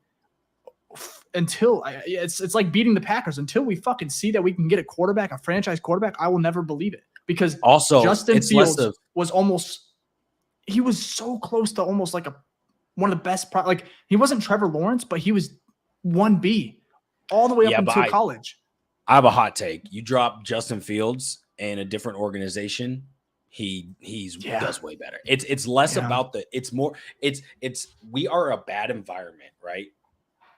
it's like beating the Packers. Until we fucking see that we can get a franchise quarterback, I will never believe it. Because also Justin Fields he was so close to almost like one of the best. Like he wasn't Trevor Lawrence, but he was 1B all the way up until college. I have a hot take. You drop Justin Fields in a different organization, he's does way better. It's less about we are a bad environment, right?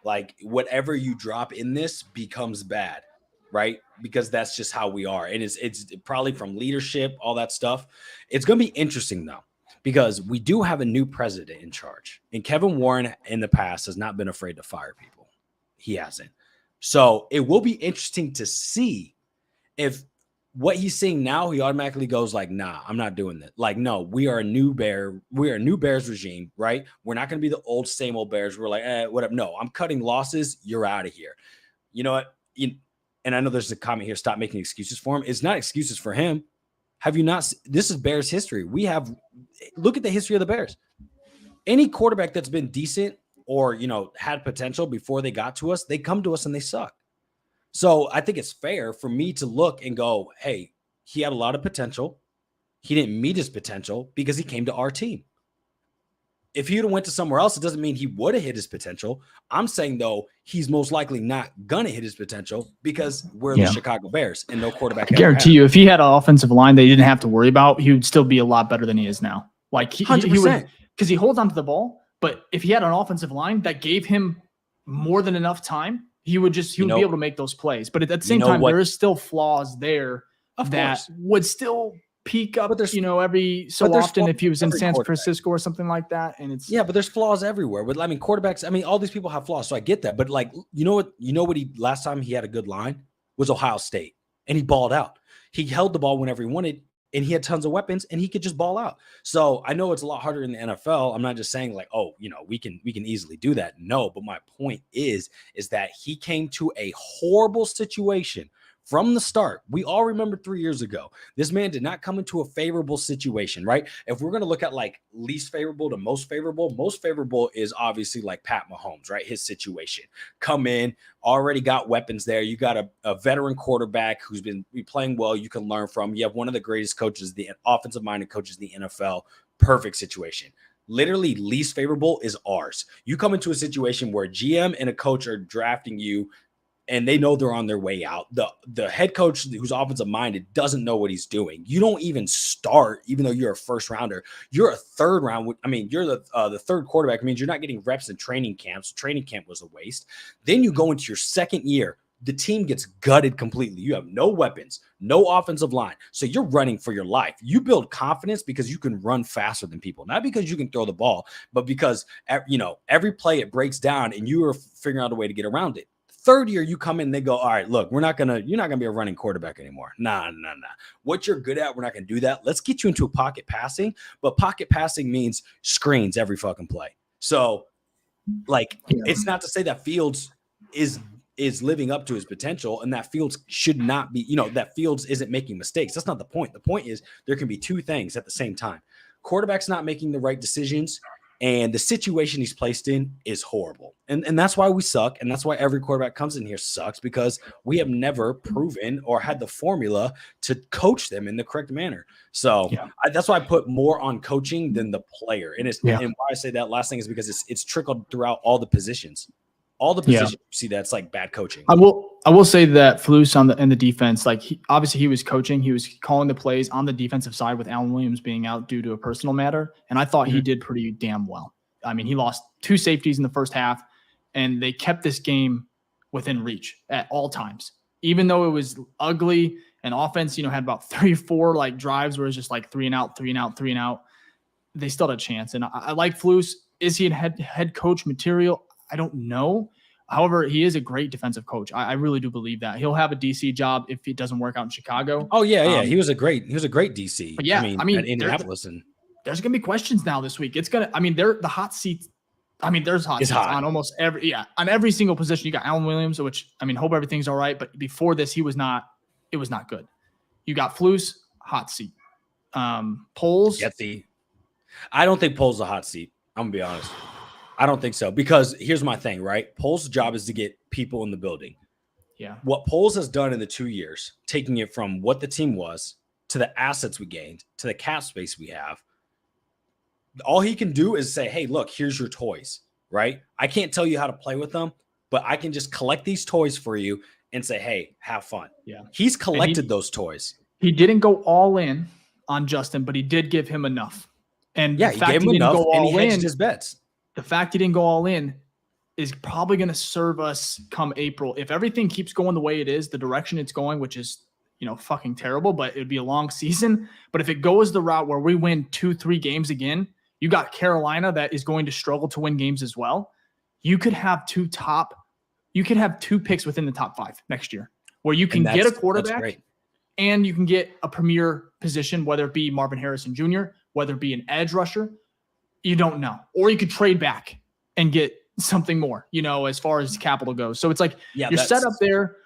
Like whatever you drop in this becomes bad, right? Because that's just how we are. And it's probably from leadership, all that stuff. It's going to be interesting though, because we do have a new president in charge, and Kevin Warren in the past has not been afraid to fire people. He hasn't. So it will be interesting to see if what he's seeing now, he automatically goes like, nah, I'm not doing that. Like, no, we are a new Bears regime, right? We're not going to be the same old Bears. We're like, whatever. No, I'm cutting losses. You're out of here. You know what? And I know there's a comment here, stop making excuses for him. It's not excuses for him. Have you not? This is Bears history. Look at the history of the Bears. Any quarterback that's been decent or, had potential before they got to us, they come to us and they suck. So I think it's fair for me to look and go, hey, he had a lot of potential. He didn't meet his potential because he came to our team. If he would have went to somewhere else, it doesn't mean he would have hit his potential. I'm saying, though, he's most likely not going to hit his potential because we're the Chicago Bears and no quarterback. I guarantee you, if he had an offensive line they didn't have to worry about, he would still be a lot better than he is now. Like he would, because he holds onto the ball. But if he had an offensive line that gave him more than enough time, he would be able to make those plays. But at the same time, there is still flaws there that would still peak up, every so often if he was in San Francisco or something like that. And but there's flaws everywhere. But quarterbacks, all these people have flaws, so I get that. But like, last time he had a good line was Ohio State, and he balled out. He held the ball whenever he wanted, and he had tons of weapons, and he could just ball out. So I know it's a lot harder in the NFL. I'm not just saying like, we can easily do that. No, but my point is that he came to a horrible situation from the start. We all remember 3 years ago, this man did not come into a favorable situation, right? If we're going to look at like least favorable to most favorable is obviously like Pat Mahomes, right? His situation. Come in, already got weapons there. You got a veteran quarterback who's been playing well, you can learn from. You have one of the greatest coaches, the offensive-minded coaches in the NFL. Perfect situation. Literally least favorable is ours. You come into a situation where GM and a coach are drafting you and they know they're on their way out. The head coach who's offensive minded doesn't know what he's doing. You don't even start, even though you're a first rounder. You're a third round. You're the third quarterback. It means you're not getting reps in training camps. Training camp was a waste. Then you go into your second year. The team gets gutted completely. You have no weapons, no offensive line. So you're running for your life. You build confidence because you can run faster than people, not because you can throw the ball, but because, every play it breaks down and you are figuring out a way to get around it. Third year, you come in and they go, all right, look, you're not going to be a running quarterback anymore. Nah. What you're good at, we're not going to do that. Let's get you into a pocket passing. But pocket passing means screens every fucking play. So, it's not to say that Fields is living up to his potential and that Fields should not be, that Fields isn't making mistakes. That's not the point. The point is there can be two things at the same time. Quarterbacks not making the right decisions And the situation he's placed in is horrible. And that's why we suck. And that's why every quarterback comes in here sucks, because we have never proven or had the formula to coach them in the correct manner. So that's why I put more on coaching than the player. And and why I say that last thing is because it's trickled throughout all the positions. All the positions you see that's like bad coaching. I will say that Flus in the defense, like obviously he was coaching, he was calling the plays on the defensive side with Alan Williams being out due to a personal matter, and I thought he did pretty damn well. I mean, he lost 2 safeties in the first half, and they kept this game within reach at all times, even though it was ugly. And offense, had about 3 or 4 like drives where it's just like 3 and out, 3 and out, 3 and out. They still had a chance, and I like Flus. Is he a head coach material? I don't know. However, he is a great defensive coach. I really do believe that he'll have a DC job if it doesn't work out in Chicago. Oh yeah. He was a great DC. But yeah, I mean at Indianapolis, and there's gonna be questions now this week. It's gonna. I mean, they're the hot seats. I mean, there's hot seats on almost on every single position. You got Alan Williams, which hope everything's all right. But before this, it was not good. You got Flus, hot seat. Poles. I don't think Poles a hot seat. I'm gonna be honest. I don't think so, because here's my thing, right? Poles' job is to get people in the building. Yeah. What Poles has done in the 2 years, taking it from what the team was to the assets we gained to the cap space we have, all he can do is say, hey, look, here's your toys, right? I can't tell you how to play with them, but I can just collect these toys for you and say, hey, have fun. Yeah. He's collected those toys. He didn't go all in on Justin, but he did give him enough. And he gave him enough, and he hedged his bets. The fact he didn't go all in is probably going to serve us come April. If everything keeps going the way it is, the direction it's going, which is, fucking terrible, but it'd be a long season. But if it goes the route where we win 2-3 games again, you got Carolina that is going to struggle to win games as well. You could have 2 picks within the top 5 next year, where you can get a quarterback and you can get a premier position, whether it be Marvin Harrison Jr., whether it be an edge rusher. You don't know. Or you could trade back and get something more, as far as capital goes. So it's like you're set up there.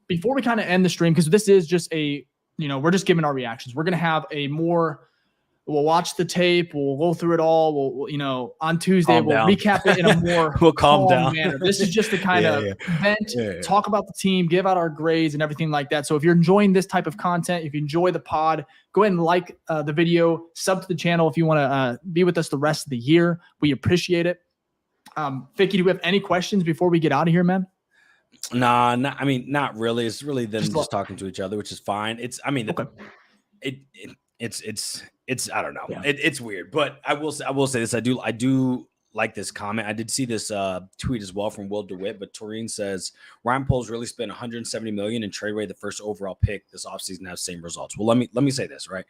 Before we kind of end the stream, because this is just we're just giving our reactions. We're going to have we'll watch the tape. We'll go through it all. We'll on Tuesday, we'll recap it in a more we'll calm down manner. This is just to kind of vent, talk about the team, give out our grades and everything like that. So if you're enjoying this type of content, if you enjoy the pod, go ahead and like the video, sub to the channel if you want to be with us the rest of the year. We appreciate it. Ficky, do we have any questions before we get out of here, man? Nah, not really. It's really them just talking to each other, which is fine. It's I don't know. It's weird, but I will say this. I do like this comment. I did see this tweet as well from Will DeWitt, but Toreen says Ryan Poles really spent $170 million and trade away the first overall pick this offseason, have same results. Well, let me say this, right?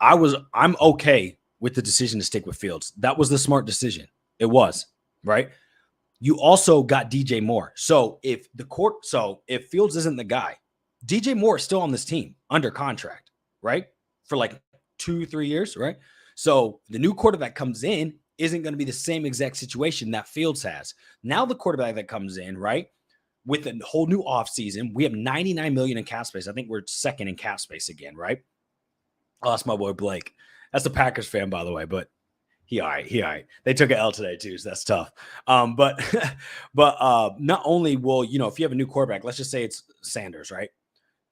I'm okay with the decision to stick with Fields. That was the smart decision. It was, right? You also got DJ Moore. So if Fields isn't the guy, DJ Moore is still on this team under contract, right? For like 2-3 years, right? So the new quarterback comes in isn't going to be the same exact situation that Fields has. Now the quarterback that comes in, right, with a whole new offseason, we have $99 million in cap space. I think we're second in cap space again, right? Oh, that's my boy Blake. That's the Packers fan, by the way, but he all right. They took an L today too, so that's tough. But not only will, if you have a new quarterback, let's just say it's Sanders, right?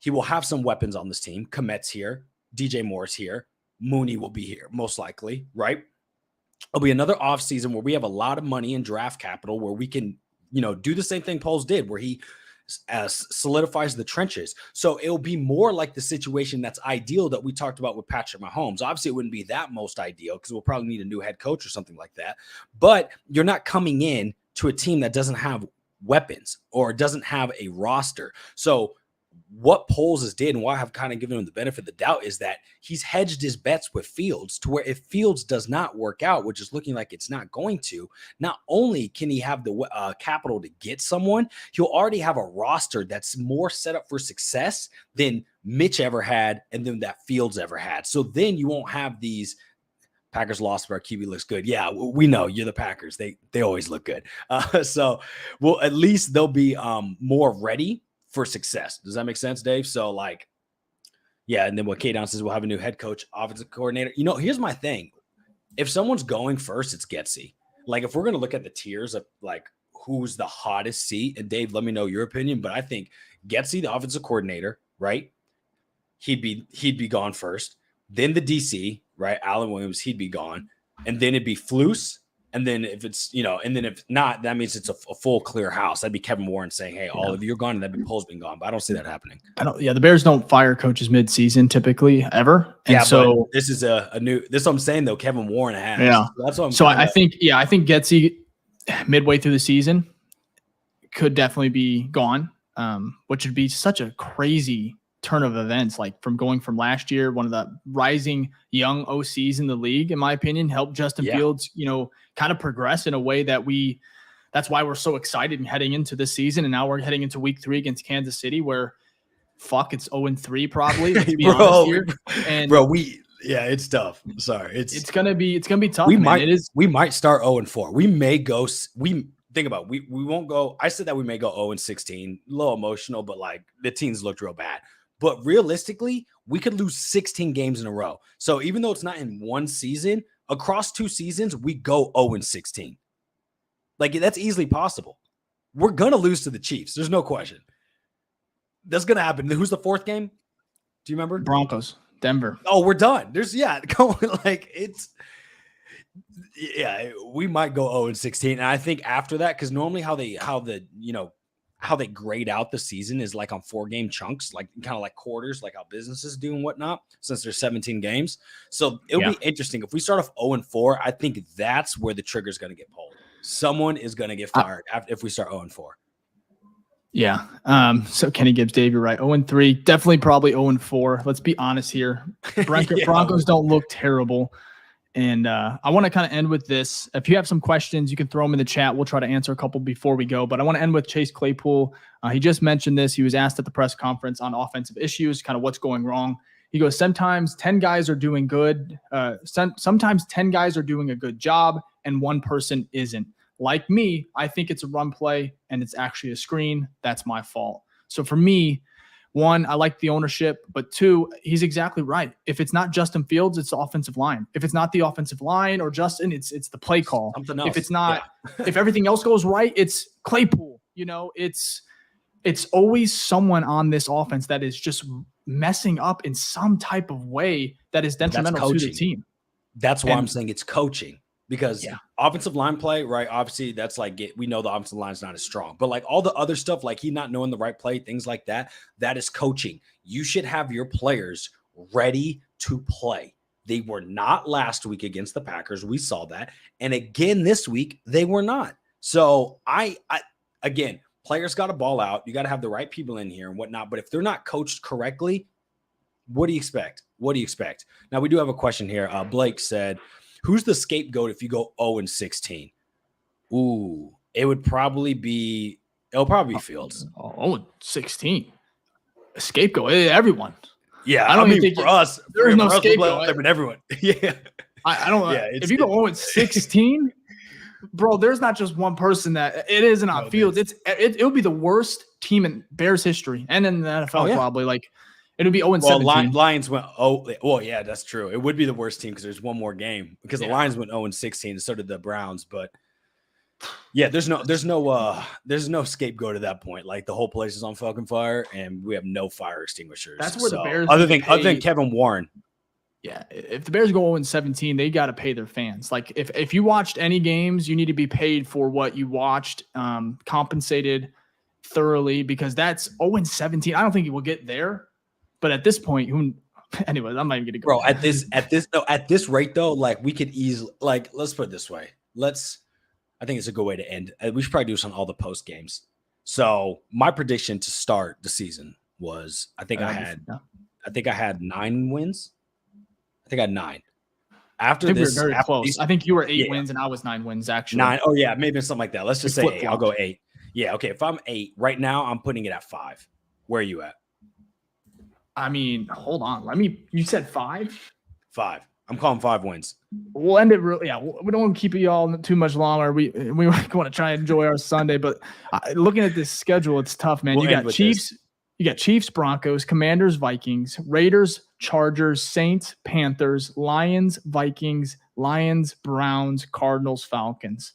He will have some weapons on this team. Komet's here. DJ Moore's here. Mooney will be here, most likely, right? It'll be another offseason where we have a lot of money in draft capital where we can, do the same thing Poles did, where he solidifies the trenches. So it'll be more like the situation that's ideal that we talked about with Patrick Mahomes. Obviously, it wouldn't be that most ideal because we'll probably need a new head coach or something like that. But you're not coming in to a team that doesn't have weapons or doesn't have a roster. So what Poles did and why I've kind of given him the benefit of the doubt is that he's hedged his bets with Fields to where if Fields does not work out, which is looking like it's not going to, not only can he have the capital to get someone, he'll already have a roster that's more set up for success than Mitch ever had and than that Fields ever had. So then you won't have these Packers lost, but our QB looks good. Yeah, we know you're the Packers. They always look good. So at least they'll be more ready for success. Does that make sense, Dave? So and then what K Down says, we'll have a new head coach, offensive coordinator. Here's my thing. if someone's going first, it's Getsy. Like if we're gonna look at the tiers of like who's the hottest seat, and Dave, let me know your opinion. But I think Getsy, the offensive coordinator, right? He'd be gone first. Then the DC, right? Alan Williams, he'd be gone, and then it'd be Flus. And then if it's, and then if not, that means it's a full clear house. That'd be Kevin Warren saying, hey, all of you are gone, and that'd be Poles being gone. But I don't see that happening. The Bears don't fire coaches mid-season typically ever. And so this is a new, this is what I'm saying though, Kevin Warren has. Yeah. So that's what I'm saying. I think Getsy midway through the season could definitely be gone, which would be such a crazy turn of events, like from going from last year, one of the rising young OCs in the league, in my opinion, helped Justin Fields, kind of progress in a way that's why we're so excited and heading into this season. And now we're heading into week 3 against Kansas City where it's 0-3 probably. Let's be honest here. And it's tough. Sorry. It's gonna be tough. We might start 0-4. We may go, think about it, we won't go. I said that we may go 0-16, a little emotional, but like the teams looked real bad. But realistically, we could lose 16 games in a row. So even though it's not in one season, across 2 seasons, we go 0-16. Like that's easily possible. We're going to lose to the Chiefs. There's no question. That's going to happen. Who's the 4th game? Do you remember? Broncos, Denver. Oh, we're done. We might go 0-16. And I think after that, because normally how they grade out the season is like on 4-game chunks, like kind of like quarters, like how businesses do and whatnot, since there's 17 games. So it'll be interesting. If we start off 0-4, I think that's where the trigger is going to get pulled. Someone is going to get fired if we start 0-4. Yeah. So Kenny Gibbs, Dave, you're right. 0-3, definitely probably 0-4. Let's be honest here. Broncos don't look terrible. And I want to kind of end with this. If you have some questions, you can throw them in the chat. We'll try to answer a couple before we go. But I want to end with Chase Claypool. He just mentioned this. He was asked at the press conference on offensive issues, kind of what's going wrong. He goes, sometimes 10 guys are doing good. Sometimes 10 guys are doing a good job and one person isn't. Like me, I think it's a run play and it's actually a screen. That's my fault. So for me, 1, I like the ownership, but 2, he's exactly right. If it's not Justin Fields, it's the offensive line. If it's not the offensive line or Justin, it's the play call. Something else. If it's not, if everything else goes right, it's Claypool. It's always someone on this offense that is just messing up in some type of way that is detrimental to the team. That's why I'm saying it's coaching. Because offensive line play, right? Obviously, that's like we know the offensive line is not as strong. But like all the other stuff, like he not knowing the right play, things like that, that is coaching. You should have your players ready to play. They were not last week against the Packers. We saw that. And again, this week, they were not. So again, players got to ball out. You got to have the right people in here and whatnot. But if they're not coached correctly, what do you expect? Now, we do have a question here. Blake said, who's the scapegoat if you go 0-16? Ooh, it'll probably be Fields. 0-16. A scapegoat. Everyone. Yeah, I mean, for us, there's no scapegoat. I mean, everyone. Yeah. I don't know. Yeah, if you go 0-16, bro, there's not just one person that it isn't on Fields. It'll be the worst team in Bears history and in the NFL probably. Like, it'll be 0-17. Well, Lions went, yeah, that's true. It would be the worst team because there's one more game because the Lions went 0-16 and so did the Browns. But yeah, there's no scapegoat at that point. Like the whole place is on fucking fire and we have no fire extinguishers. That's where the Bears other than Kevin Warren. Yeah, if the Bears go 0-17, they got to pay their fans. Like if you watched any games, you need to be paid for what you watched, compensated thoroughly because that's 0-17. I don't think he will get there. But at this point, anyways, I'm not even gonna go. Bro, at this rate though, like we could easily, like, let's put it this way. I think it's a good way to end. We should probably do this on all the post games. So my prediction to start the season was, I think I had 9 wins. I think I had 9. After this, we were very close. I think you were 8 wins and I was 9 wins actually. 9. Oh yeah, maybe something like that. Let's just say 8. I'll go 8. Yeah, okay. If I'm 8 right now, I'm putting it at 5. Where are you at? I mean, hold on. You said 5? 5. I'm calling 5 wins. We'll end it really. Yeah, we don't want to keep you all too much longer. We want to try and enjoy our Sunday, but looking at this schedule, it's tough, man. You got Chiefs, Broncos, Commanders, Vikings, Raiders, Chargers, Saints, Panthers, Lions, Vikings, Lions, Browns, Cardinals, Falcons.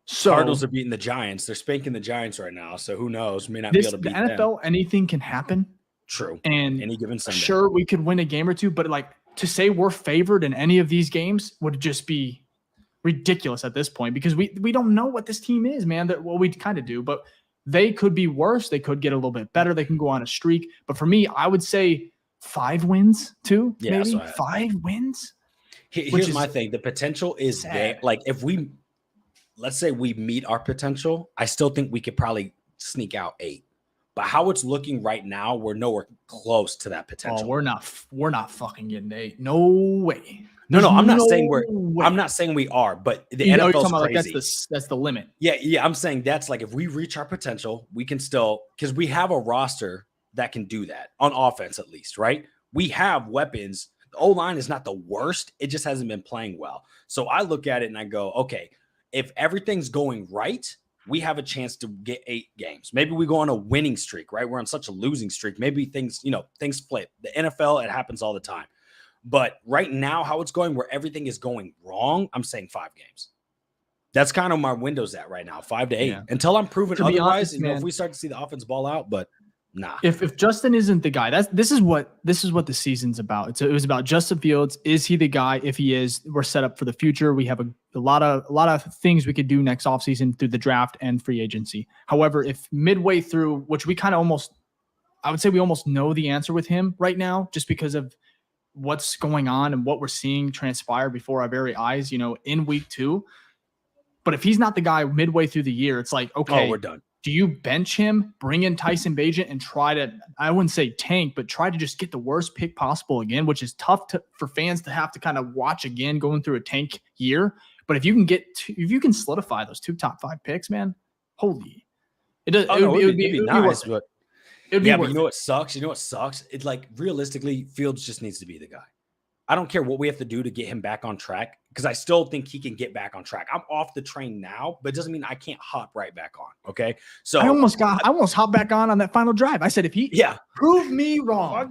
So Cardinals are beating the Giants. They're spanking the Giants right now. So who knows? May not be able to beat the NFL, anything can happen. True. And any given Sunday. Sure, we could win a game or two, but like to say we're favored in any of these games would just be ridiculous at this point because we don't know what this team is, man. Well, we kind of do, but they could be worse. They could get a little bit better. They can go on a streak. But for me, I would say 5 wins too, maybe 5 wins. Here's my thing. The potential is there. Like if let's say we meet our potential, I still think we could probably sneak out 8. But how it's looking right now, we're nowhere close to that potential. Oh, we're not fucking getting 8. No way. No, I'm not saying I'm not saying we are, but the NFL's crazy. Like that's the limit. Yeah. I'm saying that's like if we reach our potential, we can still because we have a roster that can do that on offense at least, right? We have weapons. The O-line is not the worst. It just hasn't been playing well. So I look at it and I go, okay, if everything's going right, we have a chance to get 8 games. Maybe we go on a winning streak, right? We're on such a losing streak. Maybe things flip. The NFL, it happens all the time. But right now, how it's going, where everything is going wrong, I'm saying 5 games. That's kind of my window's at right now, 5 to 8. Yeah. Until I'm proven otherwise, honest, if we start to see the offense ball out, but nah. If Justin isn't the guy, this is what the season's about. It was about Justin Fields. Is he the guy? If he is, we're set up for the future. We have a lot of things we could do next offseason through the draft and free agency. However, if midway through, which we kind of I would say we almost know the answer with him right now, just because of what's going on and what we're seeing transpire before our very eyes, in week 2. But if he's not the guy midway through the year, it's like, okay, we're done. Do you bench him, bring in Tyson Bagent, and try to, I wouldn't say tank, but try to just get the worst pick possible again, which is tough for fans to have to kind of watch again going through a tank year. But if you can solidify those 2 top 5 picks, man, holy. It would be nice, but but you know what sucks? It's like realistically, Fields just needs to be the guy. I don't care what we have to do to get him back on track because I still think he can get back on track. I'm off the train now, but it doesn't mean I can't hop right back on. Okay. So I almost hopped back on that final drive. I said, if he prove me wrong,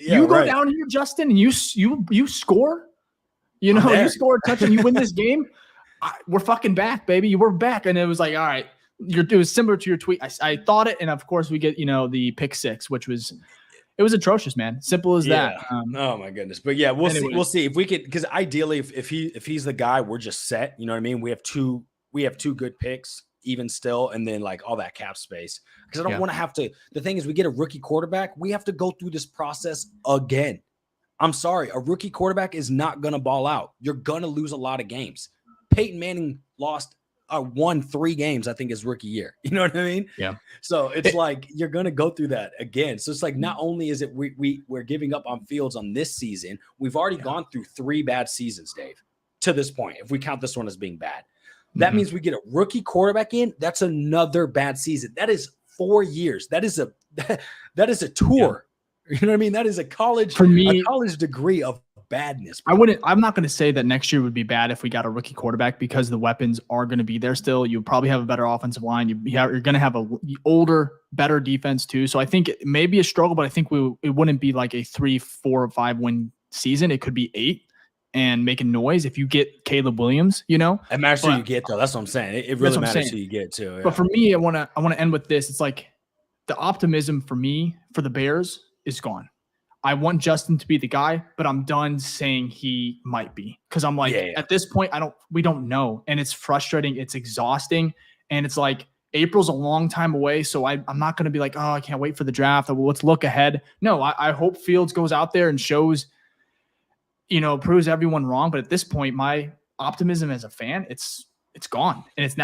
you go down here, Justin, and you score, you score a touch and you win this game. We're fucking back, baby. We're back. And it was like, all right, it was similar to your tweet. I thought it. And of course we get, the pick 6, which was, it was atrocious, man. Simple as that. Oh my goodness. But yeah, we'll see if we could, because ideally if he's the guy, we're just set. You know what I mean? We have two good picks even still, and then like all that cap space. Because I don't want to have to. The thing is, we get a rookie quarterback, we have to go through this process again. I'm sorry, a rookie quarterback is not gonna ball out. You're gonna lose a lot of games. Peyton Manning won 3 games, I think, his rookie year. You know what I mean? Yeah. So it's like you're gonna go through that again. So it's like not only is it we're giving up on Fields on this season, we've already gone through 3 bad seasons, Dave, to this point. If we count this one as being bad, that means we get a rookie quarterback in. That's another bad season. That is 4 years. That is a tour. Yeah. You know what I mean? That is a college degree of badness. I'm not going to say that next year would be bad if we got a rookie quarterback because the weapons are going to be there still. You probably have a better offensive line. You're going to have a older, better defense too. So I think it may be a struggle, but I think it wouldn't be like a 3, 4, or 5 win season. It could be 8 and making noise if you get Caleb Williams, It matters who you get though. That's what I'm saying. It really matters who you get too. Yeah. But for me, I want to end with this. It's like the optimism for me for the Bears is gone. I want Justin to be the guy, but I'm done saying he might be because I'm like, at this point, we don't know. And it's frustrating. It's exhausting. And it's like April's a long time away. So I'm not going to be like, oh, I can't wait for the draft. Let's look ahead. No, I hope Fields goes out there and shows, proves everyone wrong. But at this point, my optimism as a fan, it's gone. And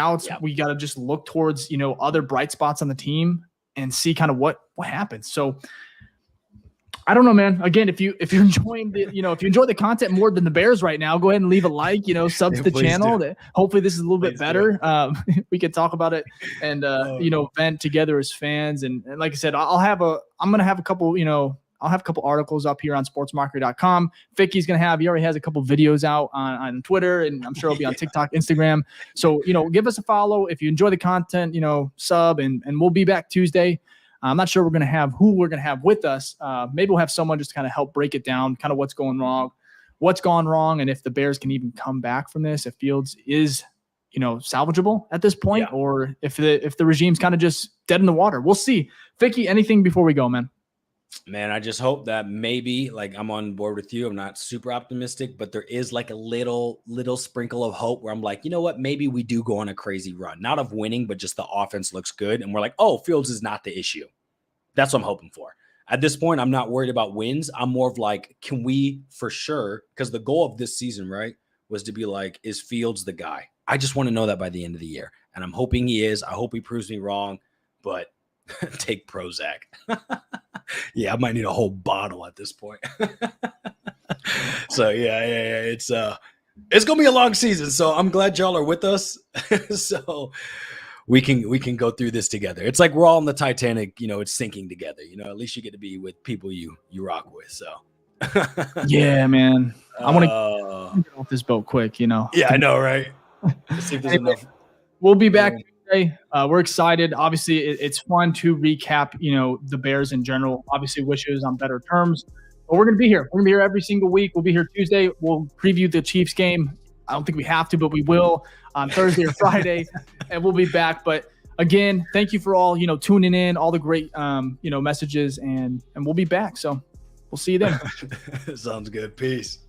we got to just look towards, other bright spots on the team and see kind of what happens. So I don't know, man. Again, if you're enjoying if you enjoy the content more than the Bears right now, go ahead and leave a like, sub to the channel. Hopefully this is a little bit better. We can talk about it and, vent together as fans. And like I said, I'm going to have a couple, I'll have a couple articles up here on sportsmockery.com. Ficky's going to he already has a couple videos out on Twitter, and I'm sure it'll be on TikTok, Instagram. So, give us a follow. If you enjoy the content, sub, and we'll be back Tuesday. I'm not sure who we're going to have with us. Maybe we'll have someone just kind of help break it down, kind of what's going wrong what's gone wrong and if the Bears can even come back from this, if Fields is, salvageable at this point, or if the regime's kind of just dead in the water. We'll see. Ficky, anything before we go, man? Man, I just hope that maybe, like, I'm on board with you. I'm not super optimistic, but there is like a little sprinkle of hope where I'm like, you know what? Maybe we do go on a crazy run, not of winning, but just the offense looks good. And we're like, oh, Fields is not the issue. That's what I'm hoping for. At this point, I'm not worried about wins. I'm more of like, can we for sure? Because the goal of this season, right, was to be like, is Fields the guy? I just want to know that by the end of the year. And I'm hoping he is. I hope he proves me wrong, but take Prozac. Yeah, I might need a whole bottle at this point. So yeah. It's gonna be a long season. So I'm glad y'all are with us. So we can go through this together. It's like we're all in the Titanic, it's sinking together. At least you get to be with people you rock with. So yeah, man. I want to get off this boat quick, Yeah, I know, right? Let's see if there's enough. We'll be back today. We're excited. Obviously, it's fun to recap, the Bears in general. Obviously, wish it was on better terms. But we're going to be here. We're going to be here every single week. We'll be here Tuesday. We'll preview the Chiefs game. I don't think we have to, but we will on Thursday or Friday, and we'll be back. But again, thank you for all, tuning in, all the great, messages, and we'll be back. So we'll see you then. Sounds good. Peace.